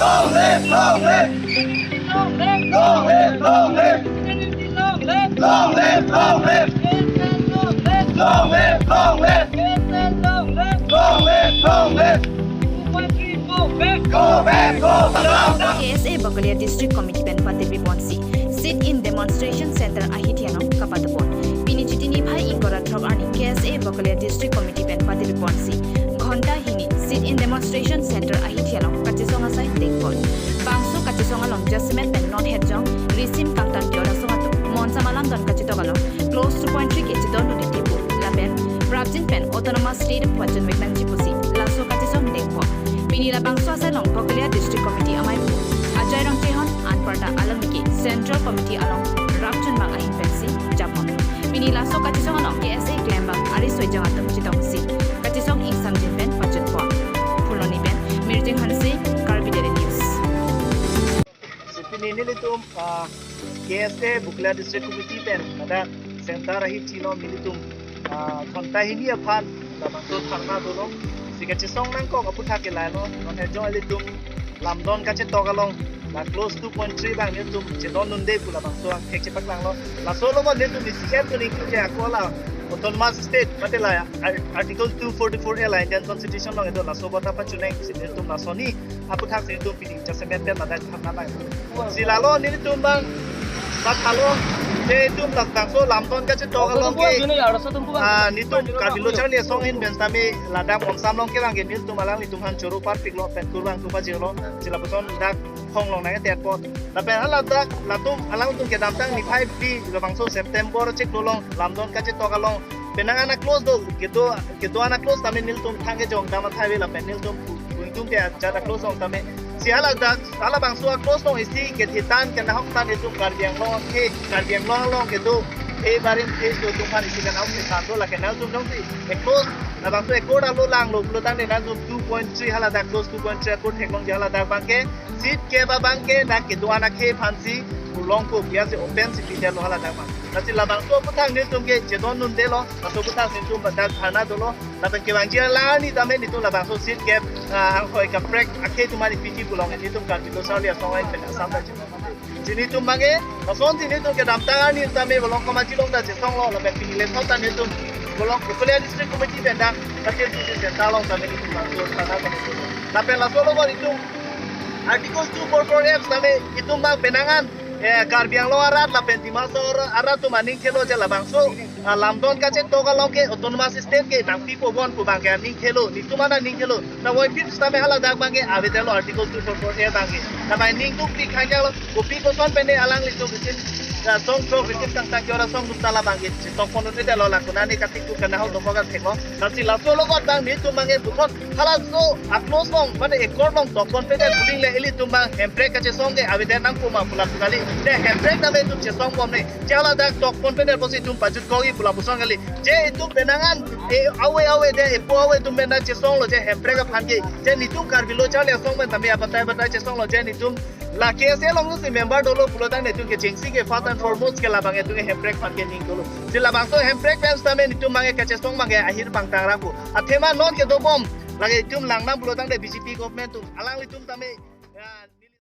Long live, long live. Long live, Long live, long live. community long live. Long live, long live. KSL long live. Long live, long live. KSL long live. Long live, long live. 2.3 go back. Go back, go back. KSA Bakalia District Committee Ben Pate Biponsi sit in demonstration center Ahitiano Kapatapon Pinichitini Bhai Ingora Throg Arni KSA Bakalia District Committee Ben Pate Biponsi Ghonta Hini sit in demonstration center Ahitiano Kachisonga Sai Dekpon Bangsu Kachisonga Long Jasmine Ben Not Hedjong Risim Kangtan Kyola Songato Monsamalam Don Kachitogalong close 2.3 Kachidon Nutipu Laben Prabjin Pen Autonomous State Pwajan Weknan Chipusi Laso Kachisong Dekpon Pinila Bangsu Asai Long Bakalia District Committee Amai Ajay Rong Tehon Anparta Alamiki Central Committee along Rapchun Bang Ahin Pensi Japon Pinila So Kachisong along KSA Glambang Arisoi Jangatum Chitong Si Kachisong Ing Samjin Ben Pachut Po Puloni Ben Mirjing Hansi Karbidere News Nilitum KSA Bukla District Committee pen ada Sentara Hitino Militum Kontahini Apan Lamangso Thangna Dolo Sikachisong Nangko Kaputha Kelano non Hejo Elitum Lamdon Kache Togalong la close 2.3 bang Nilitum Chedon Nunde Pula Bangso Hekche Paklanglo La Solo Mo Nilitum Isikem to Nikuje Akola Autonomous State Matela Article 244 la Indian Constitution long ito La Sobota Pachuneng Nilitum La Soni Aputha Nilitum Pini Jasemente Madat Thamna Silalo Nilitum Bang Bathalo Nilitum Bangso Lamdon Kache Togalong ke Nitum Kabilo Charlie Song in Bensame Ladam on Samlong Kelang Nilitum Alang Nitum Han Churu Parpiklo Penkurang Tuba Jiro Silapuson Dak Hong Long Nang Airport Tapi ala dak latum alang tum kedam tang ni 5B Bangso September cek dolong Lamdon Kache Togalong Penang anak close do gitu anak close tame Nilitum Thange Jong Damat Highway la Nilitum Buitum Dia Jada close on tame Si ala dak ala bangso close dong isi ketitan kena hok tan itu kardiang long gitu barin do tuhan isi kan hok santo la kenal tum dong si close na bangso ekor alo lang lo tan de na 2.3 hala dak close 2.3 ekor theklong jala dak bangke sit ke ba bangke na gitu anak ke phansi ulong ko biasa open si pindah lo hala dak bang nasi labang so putang ni tum ke jedon nun de lo so putang sin tum badak thana do lo na ben ke bangji la ni tame ni tum labang so sit ke ang khoi ka prek akhe tumari piti bulong ni tum kan bilo salia songai pen asam da jini tum bange na son ni tum ke dam tanga ni tame bolong ko ma jilong da je song lo la ben pini le thau tan ni tum bolong Bukla District Committee ben da ka ke ji se talong tame ni tum so thana da na pen la solo ko ni tum Article 244F tame itum bang penangan Karbiang lo arat la pentimasor arat tu maning kelo jala bangso Lamdon kache Togalong ke autonomous state ke nang pipo bon ku bangke ning kelo ni tu mana ning kelo na woi pit stame hala dak bangke avedelo article 244 bangke na mai ning tu pi khanja lo ko pi ko son pene alang li tu bisin song pro bisin tang tang jora song tu tala bangke song kono te lo la kunani katik tu kana ho do moga theko na si la solo got bang ni tu bangke bukon hala so aklos long mane ekor long to confident buling le eli tu bang empre kache song ke aveden nang ko ma pula kali de hembrek na be tu che song bom ne jala dak to confident posi tu pajut ko pula pusang kali je itu benangan awe de epo awe tu bena che song lo je hembrek ka phange je ni tu karbilo chale song ben tame apa che song lo je ni tu la KSA long si member dolo pulotang ne tu ke jengsi ke fatan foremost ke labang tu ke hembrek phange ning dolo je labang so hembrek fans tame ni tu mange ka che song mange ahir pang tang raku athema non ke do bom lagi tu langnang pulotang de BJP government tu alang li tu tame